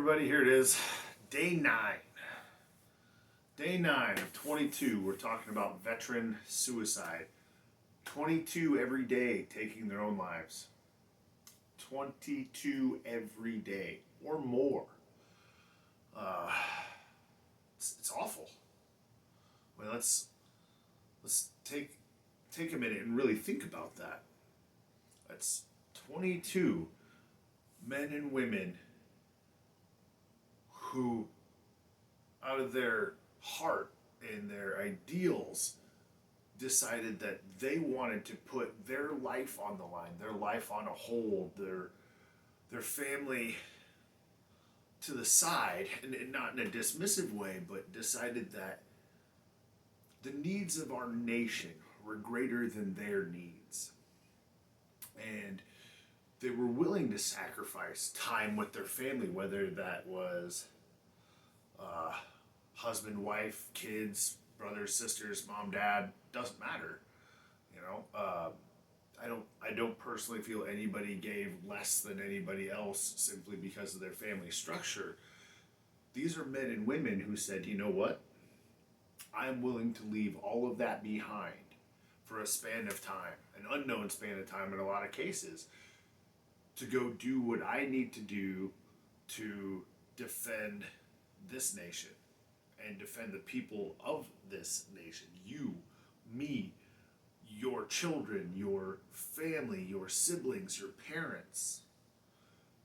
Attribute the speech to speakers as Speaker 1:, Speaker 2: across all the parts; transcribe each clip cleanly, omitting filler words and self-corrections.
Speaker 1: everybody, here it is. Day 9. Day 9 of 22. We're talking about veteran suicide. 22 every day taking their own lives. 22 every day or more. Uh, it's awful. Well, let's take a minute and really think about that. That's 22 men and women who, out of their heart and their ideals, decided that they wanted to put their life on the line, their life on a hold, their family to the side, and not in a dismissive way, but decided that the needs of our nation were greater than their needs. And they were willing to sacrifice time with their family, whether that was husband, wife, kids, brothers, sisters, mom, dad, doesn't matter. You know, I don't personally feel anybody gave less than anybody else simply because of their family structure. These are men and women who said, you know what? I'm willing to leave all of that behind for a span of time, an unknown span of time in a lot of cases, to go do what I need to do to defend this nation and defend the people of this nation. You, me, your children, your family, your siblings, your parents,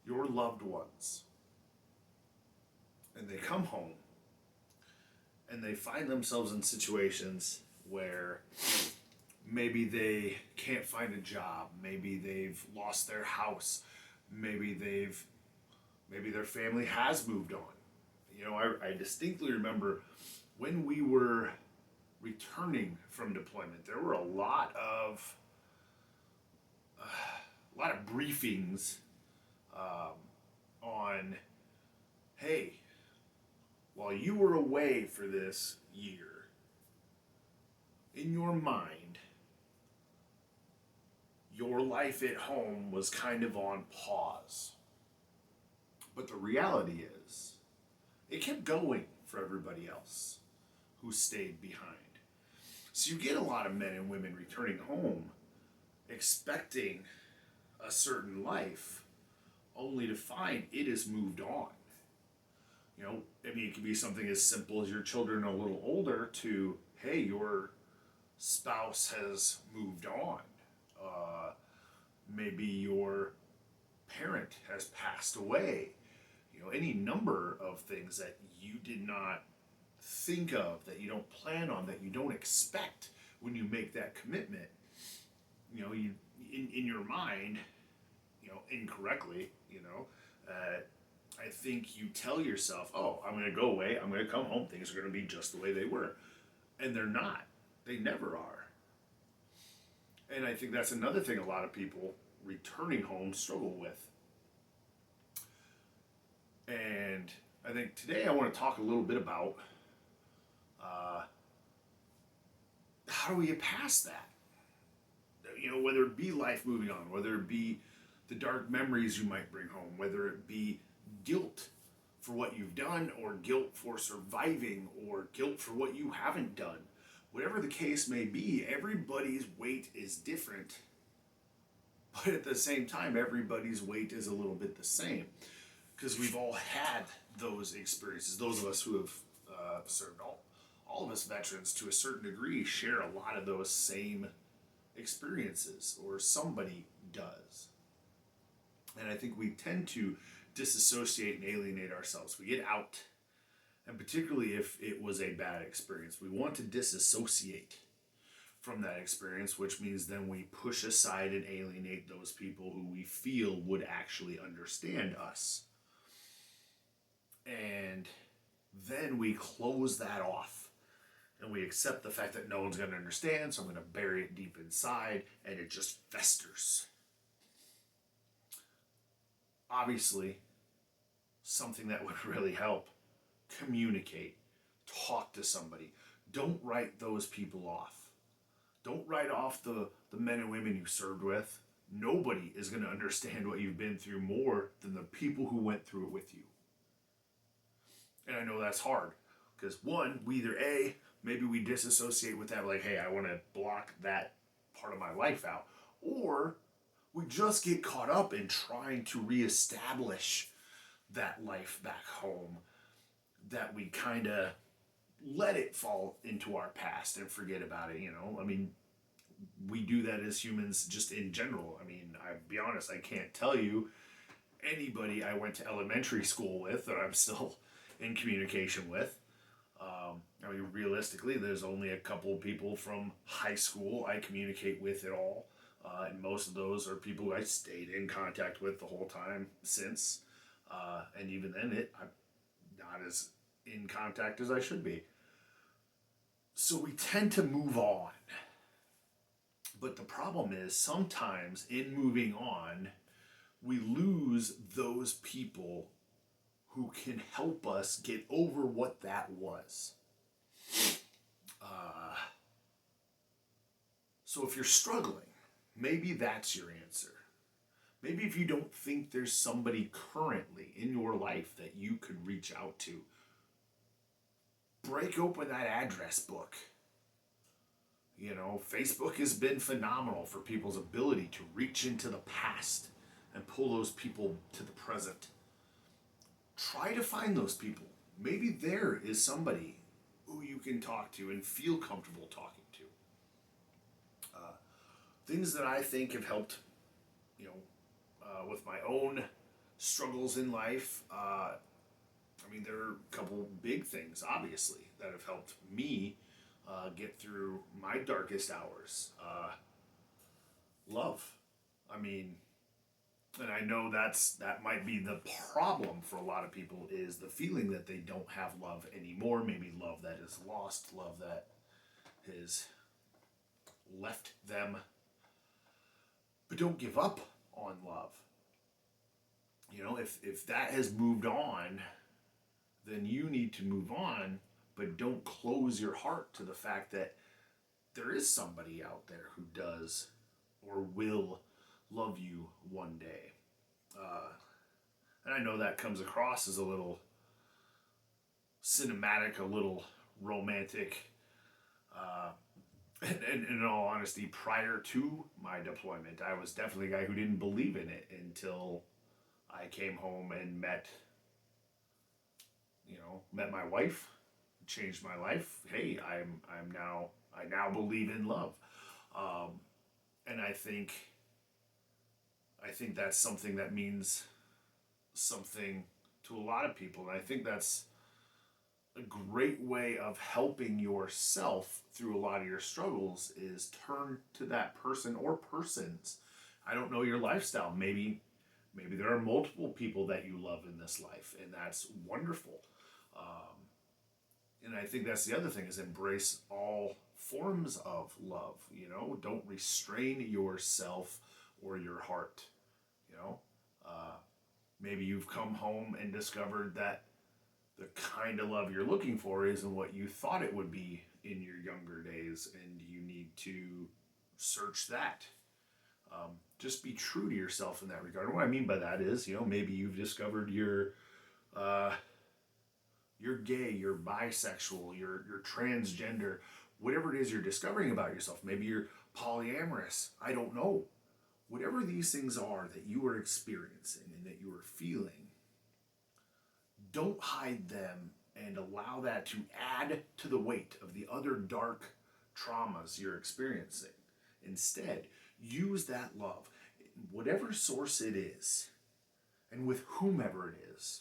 Speaker 1: your loved ones. And they come home and they find themselves in situations where maybe they can't find a job, maybe they've lost their house, maybe their family has moved on. You know, I distinctly remember when we were returning from deployment, there were a lot of briefings on, hey, while you were away for this year, in your mind, your life at home was kind of on pause. But the reality is, it kept going for everybody else who stayed behind. So you get a lot of men and women returning home expecting a certain life, only to find it has moved on. You know, I mean, it could be something as simple as your children are a little older to, hey, your spouse has moved on. Maybe your parent has passed away. You know, any number of things that you did not think of, that you don't plan on, that you don't expect when you make that commitment. You know, you in your mind, you know, incorrectly, you know, I think you tell yourself, oh, I'm going to go away, I'm going to come home, things are going to be just the way they were. And they're not. They never are. And I think that's another thing a lot of people returning home struggle with. And I think today I want to talk a little bit about how do we get past that? You know, whether it be life moving on, whether it be the dark memories you might bring home, whether it be guilt for what you've done, or guilt for surviving, or guilt for what you haven't done. Whatever the case may be, everybody's weight is different. But at the same time, everybody's weight is a little bit the same. Because we've all had those experiences. Those of us who have served, all of us veterans to a certain degree share a lot of those same experiences, or somebody does. And I think we tend to disassociate and alienate ourselves. We get out. And particularly if it was a bad experience, we want to disassociate from that experience, which means then we push aside and alienate those people who we feel would actually understand us. And then we close that off. And we accept the fact that no one's going to understand, so I'm going to bury it deep inside, and it just festers. Obviously, something that would really help: communicate, talk to somebody. Don't write those people off. Don't write off the men and women you served with. Nobody is going to understand what you've been through more than the people who went through it with you. And I know that's hard because one, we either A, maybe we disassociate with that, like, hey, I want to block that part of my life out, or we just get caught up in trying to reestablish that life back home, that we kind of let it fall into our past and forget about it. I mean, we do that as humans just in general. I mean, I'll be honest, I can't tell you anybody I went to elementary school with that I'm still in communication with. I mean, realistically, there's only a couple of people from high school I communicate with at all. And most of those are people who I stayed in contact with the whole time since. And even then, I'm not as in contact as I should be. So we tend to move on. But the problem is sometimes in moving on, we lose those people who can help us get over what that was. So if you're struggling, maybe that's your answer. Maybe if you don't think there's somebody currently in your life that you could reach out to, break open that address book. Facebook has been phenomenal for people's ability to reach into the past and pull those people to the present. Try to find those people. Maybe there is somebody who you can talk to and feel comfortable talking to. Things that I think have helped, with my own struggles in life. I mean, there are a couple big things, obviously, that have helped me get through my darkest hours. Love. I mean, and I know that might be the problem for a lot of people, is the feeling that they don't have love anymore. Maybe love that is lost, love that has left them. But don't give up on love. If that has moved on, then you need to move on, but don't close your heart to the fact that there is somebody out there who does or will love you one day. And I know that comes across as a little cinematic, a little romantic. And in all honesty, prior to my deployment, I was definitely a guy who didn't believe in it until I came home and met my wife, changed my life. Hey, I now believe in love. And I think that's something that means something to a lot of people. And I think that's a great way of helping yourself through a lot of your struggles, is turn to that person or persons. I don't know your lifestyle. Maybe there are multiple people that you love in this life, and that's wonderful. And I think that's the other thing, is embrace all forms of love. Don't restrain yourself or your heart. Maybe you've come home and discovered that the kind of love you're looking for isn't what you thought it would be in your younger days, and you need to search that. Just be true to yourself in that regard. And what I mean by that is, maybe you've discovered you're gay, you're bisexual, you're transgender, whatever it is you're discovering about yourself. Maybe you're polyamorous. I don't know. Whatever these things are that you are experiencing and that you are feeling, don't hide them and allow that to add to the weight of the other dark traumas you're experiencing. Instead, use that love, whatever source it is, and with whomever it is,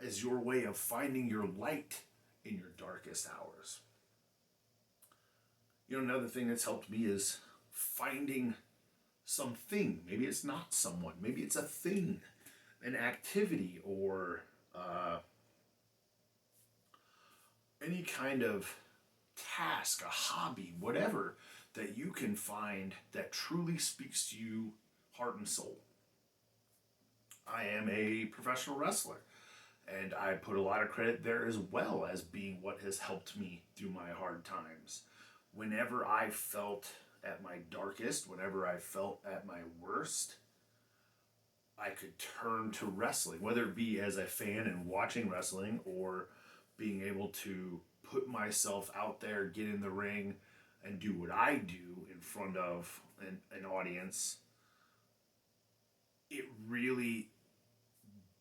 Speaker 1: as your way of finding your light in your darkest hours. Another thing that's helped me is finding something. Maybe it's not someone. Maybe it's a thing, an activity, or any kind of task, a hobby, whatever, that you can find that truly speaks to you, heart and soul. I am a professional wrestler, and I put a lot of credit there as well as being what has helped me through my hard times. Whenever I felt at my darkest, whenever I felt at my worst, I could turn to wrestling, whether it be as a fan and watching wrestling or being able to put myself out there, get in the ring, and do what I do in front of an audience. It really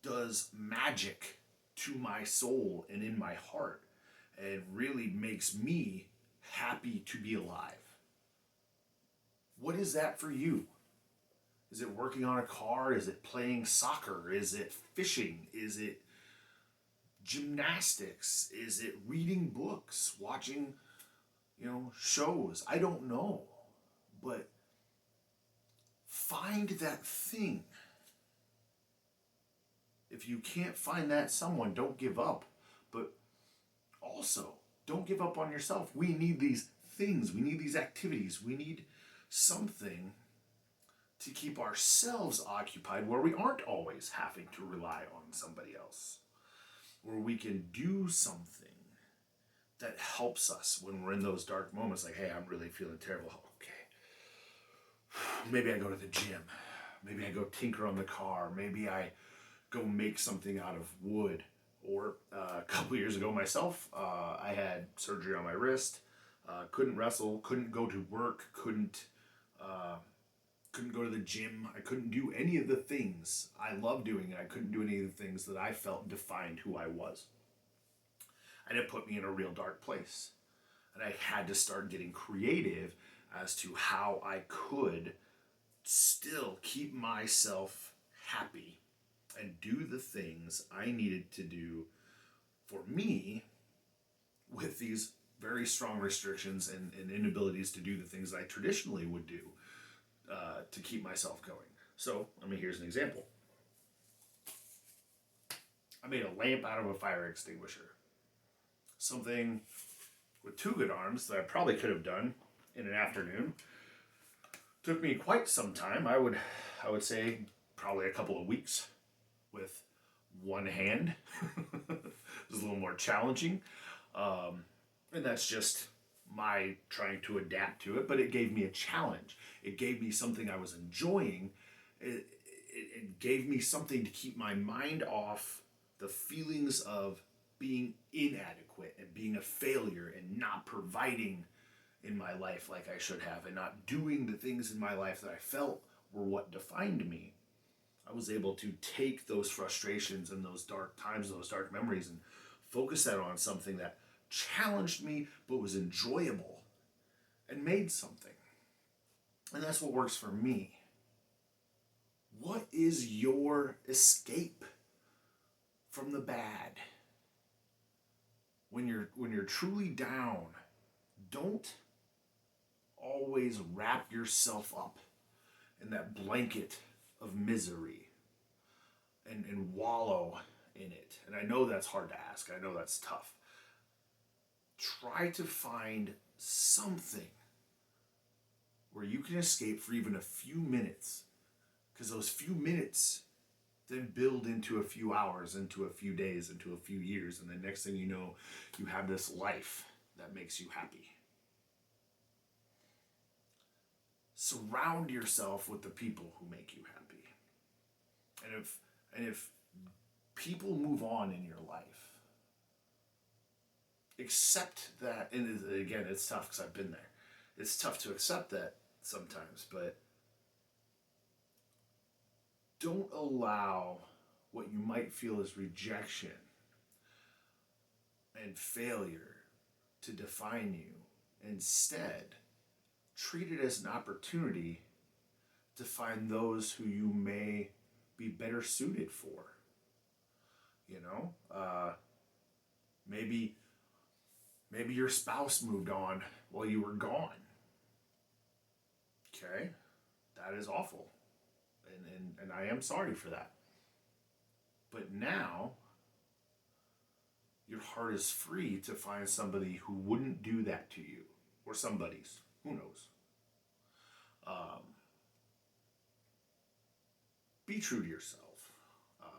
Speaker 1: does magic to my soul and in my heart, and really makes me happy to be alive. What is that for you? Is it working on a car? Is it playing soccer? Is it fishing? Is it gymnastics? Is it reading books, watching, shows? I don't know. But find that thing. If you can't find that someone, don't give up. But also, don't give up on yourself. We need these things. We need these activities. We need something to keep ourselves occupied where we aren't always having to rely on somebody else. Where we can do something that helps us when we're in those dark moments, like, hey, I'm really feeling terrible. Okay. Maybe I go to the gym. Maybe I go tinker on the car. Maybe I go make something out of wood. Or a couple years ago myself, I had surgery on my wrist. Couldn't wrestle, couldn't go to work, couldn't go to the gym. I couldn't do any of the things I love doing. I couldn't do any of the things that I felt defined who I was. And it put me in a real dark place. And I had to start getting creative as to how I could still keep myself happy and do the things I needed to do for me with these very strong restrictions and inabilities to do the things I traditionally would do to keep myself going. So, here's an example. I made a lamp out of a fire extinguisher. Something with two good arms that I probably could have done in an afternoon. Took me quite some time. I would say probably a couple of weeks with one hand. It was a little more challenging. And that's just my trying to adapt to it, but it gave me a challenge. It gave me something I was enjoying. It gave me something to keep my mind off the feelings of being inadequate and being a failure and not providing in my life like I should have and not doing the things in my life that I felt were what defined me. I was able to take those frustrations and those dark times, those dark memories, and focus that on something that challenged me but was enjoyable and made something. And that's what works for me. What is your escape from the bad? When you're truly down, don't always wrap yourself up in that blanket of misery and wallow in it. And I know that's hard to ask. I know that's tough. Try to find something where you can escape for even a few minutes, because those few minutes then build into a few hours, into a few days, into a few years, and the next thing you know, you have this life that makes you happy. Surround yourself with the people who make you happy. And if people move on in your life, accept that. And again, it's tough because I've been there. It's tough to accept that sometimes, but don't allow what you might feel as rejection and failure to define you. Instead, treat it as an opportunity to find those who you may be better suited for. Maybe your spouse moved on while you were gone. Okay, that is awful. And I am sorry for that. But now, your heart is free to find somebody who wouldn't do that to you. Or somebody's. Who knows? Be true to yourself.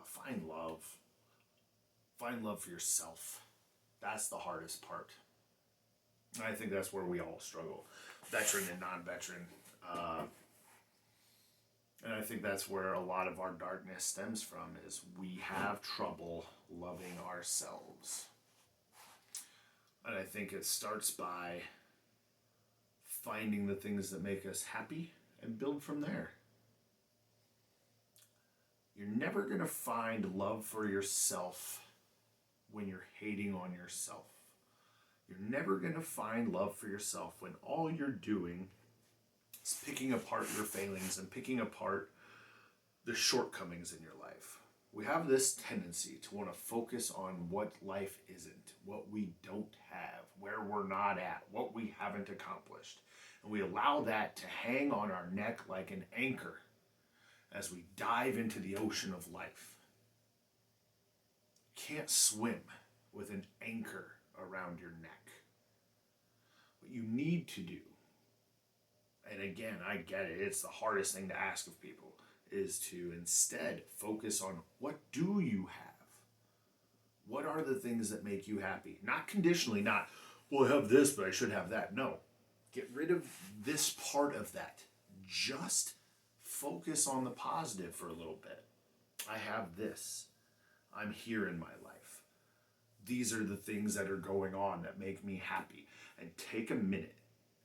Speaker 1: Find love. Find love for yourself. That's the hardest part. And I think that's where we all struggle. Veteran and non-veteran. And I think that's where a lot of our darkness stems from, is we have trouble loving ourselves. And I think it starts by finding the things that make us happy and build from there. You're never going to find love for yourself when you're hating on yourself. You're never going to find love for yourself when all you're doing is picking apart your failings and picking apart the shortcomings in your life. We have this tendency to want to focus on what life isn't, what we don't have, where we're not at, what we haven't accomplished. And we allow that to hang on our neck like an anchor as we dive into the ocean of life. You can't swim with an anchor around your neck. What you need to do, and again, I get it, it's the hardest thing to ask of people, is to instead focus on what do you have? What are the things that make you happy? Not conditionally, not, well, I have this, but I should have that. No. Get rid of this part of that. Just focus on the positive for a little bit. I have this. I'm here in my life. These are the things that are going on that make me happy. And take a minute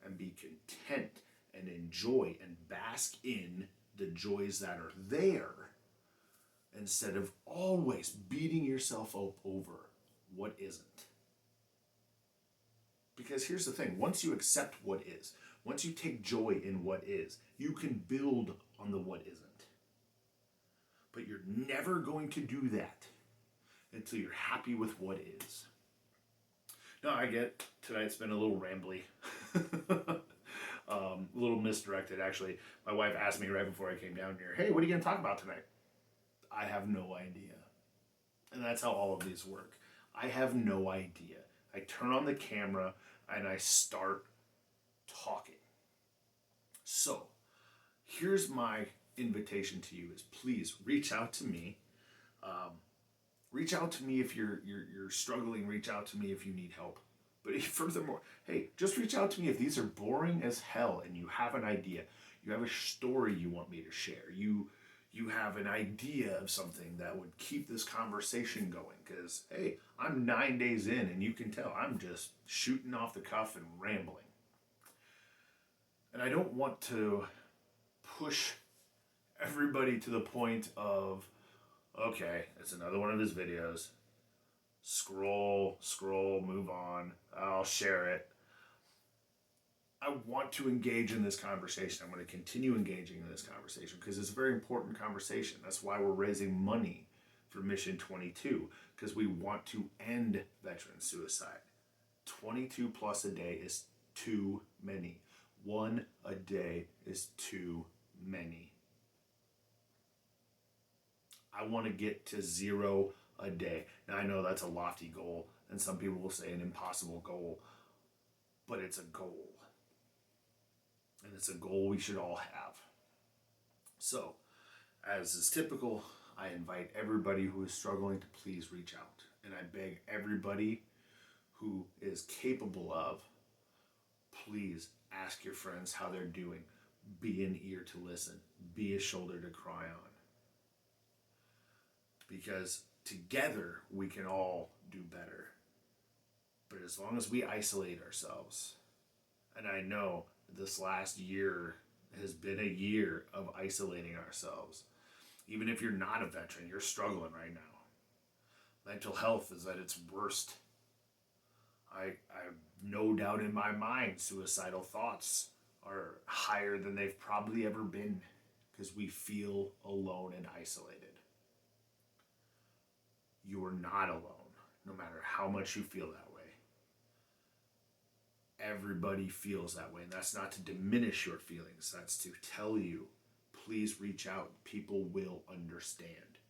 Speaker 1: and be content and enjoy and bask in the joys that are there, instead of always beating yourself up over what isn't. Because here's the thing, once you accept what is, once you take joy in what is, you can build on the what isn't. But you're never going to do that until you're happy with what is. Now, I get tonight's been a little rambly. A little misdirected, actually. My wife asked me right before I came down here, hey, what are you going to talk about tonight? I have no idea. And that's how all of these work. I have no idea. I turn on the camera and I start talking. So, here's my invitation to you, is please reach out to me. Reach out to me if you're struggling. Reach out to me if you need help. But furthermore, hey, just reach out to me if these are boring as hell and you have an idea. You have a story you want me to share. You have an idea of something that would keep this conversation going. Because, hey, I'm 9 days in and you can tell I'm just shooting off the cuff and rambling. And I don't want to push everybody to the point of, okay, it's another one of his videos. Scroll, move on. I'll share it. I want to engage in this conversation. I'm going to continue engaging in this conversation because it's a very important conversation. That's why we're raising money for Mission 22, because we want to end veteran suicide. 22 plus a day is too many. 1 a day is too many. I want to get to 0 a day. Now, I know that's a lofty goal, and some people will say an impossible goal, but it's a goal. And it's a goal we should all have. So, as is typical, I invite everybody who is struggling to please reach out. And I beg everybody who is capable of, please ask your friends how they're doing. Be an ear to listen. Be a shoulder to cry on. Because together we can all do better. But as long as we isolate ourselves, and I know this last year has been a year of isolating ourselves. Even if you're not a veteran, you're struggling right now. Mental health is at its worst. I have no doubt in my mind suicidal thoughts are higher than they've probably ever been, because we feel alone and isolated. You are not alone, no matter how much you feel that way. Everybody feels that way, and that's not to diminish your feelings. That's to tell you, please reach out. People will understand.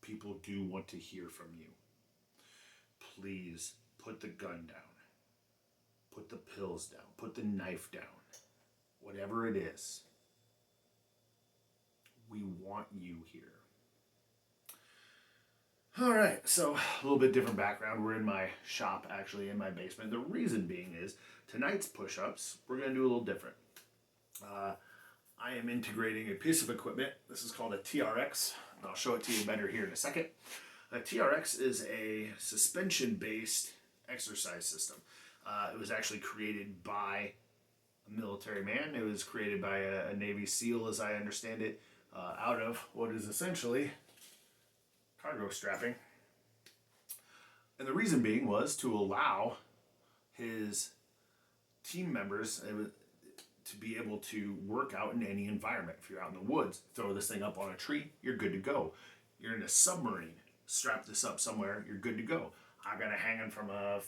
Speaker 1: People do want to hear from you. Please put the gun down. Put the pills down. Put the knife down. Whatever it is, we want you here. All right, so a little bit different background. We're in my shop, actually, in my basement. The reason being is tonight's push-ups, we're going to do a little different. I am integrating a piece of equipment. This is called a TRX, and I'll show it to you better here in a second. A TRX is a suspension-based exercise system. It was actually created by a military man. It was created by a Navy SEAL, as I understand it, out of what is essentially cargo strapping. And the reason being was to allow his team members to be able to work out in any environment. If you're out in the woods, throw this thing up on a tree, you're good to go. You're in a submarine, strap this up somewhere, you're good to go. I got it hanging from a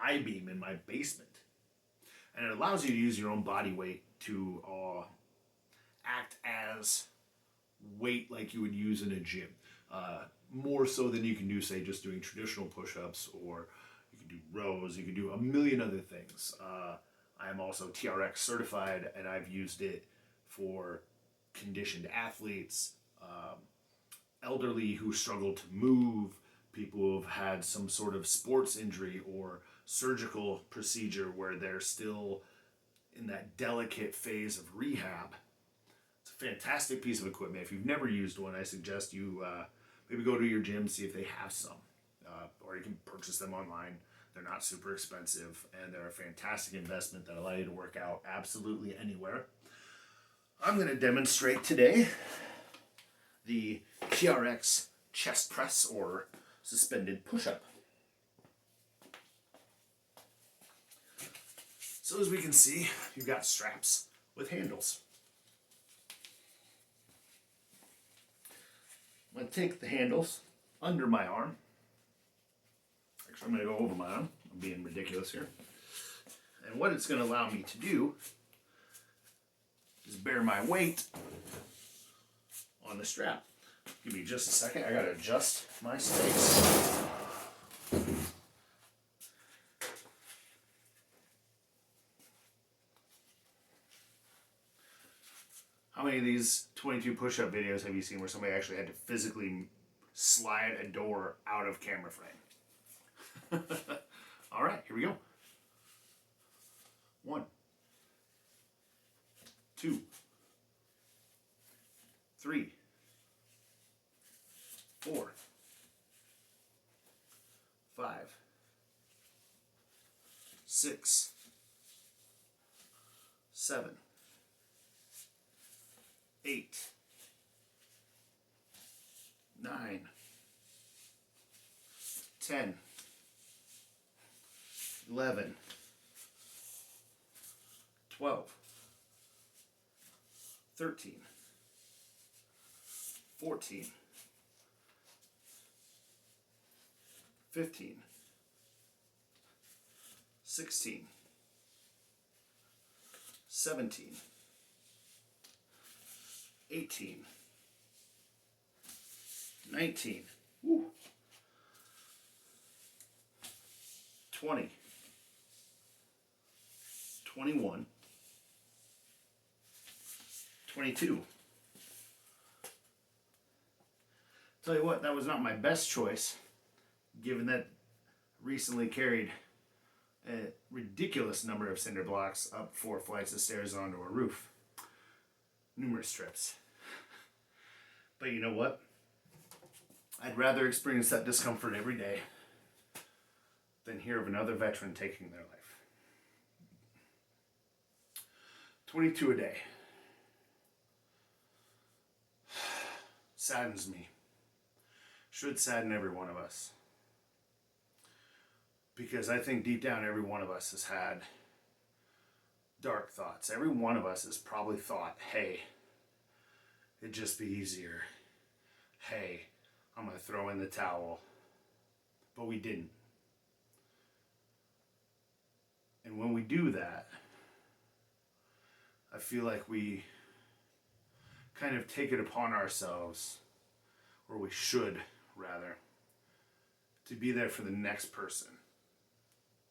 Speaker 1: I-beam in my basement. And it allows you to use your own body weight to act as weight like you would use in a gym. More so than you can do, say, just doing traditional push-ups, or you can do rows, you can do a million other things. I am also TRX certified, and I've used it for conditioned athletes, elderly who struggle to move, people who have had some sort of sports injury or surgical procedure where they're still in that delicate phase of rehab. It's a fantastic piece of equipment. If you've never used one, I suggest you maybe go to your gym, see if they have some, or you can purchase them online. They're not super expensive, and they're a fantastic investment that allow you to work out absolutely anywhere. I'm going to demonstrate today the TRX chest press or suspended push-up. So as we can see, you've got straps with handles. I'm going to take the handles under my arm. Actually, I'm going to go over my arm. I'm being ridiculous here. And what it's going to allow me to do is bear my weight on the strap. Give me just a second. I got to adjust my space. How many of these 22 push-up videos have you seen where somebody actually had to physically slide a door out of camera frame? All right, here we go. 1, 2, 3, 4, 5, 6, 7, 8, 9, 10, 11, 12, 13, 14, 15, 16, 17, 18, 19, 20, 21, 22. Tell you what, that was not my best choice, given that recently carried a ridiculous number of cinder blocks up 4 flights of stairs onto a roof. Numerous trips. But you know what? I'd rather experience that discomfort every day than hear of another veteran taking their life. 22 a day. Saddens me. Should sadden every one of us. Because I think deep down every one of us has had dark thoughts. Every one of us has probably thought, hey, it'd just be easier. Hey, I'm going to throw in the towel. But we didn't. And when we do that, I feel like we kind of take it upon ourselves, or we should rather, to be there for the next person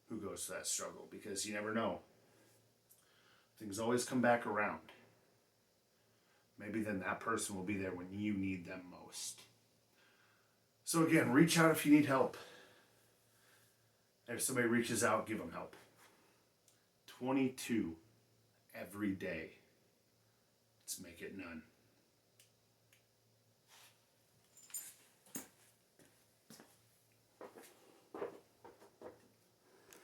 Speaker 1: who goes through that struggle, because you never know. Things always come back around. Maybe then that person will be there when you need them most. So again, reach out if you need help. And if somebody reaches out, give them help. 22 every day. Let's make it none.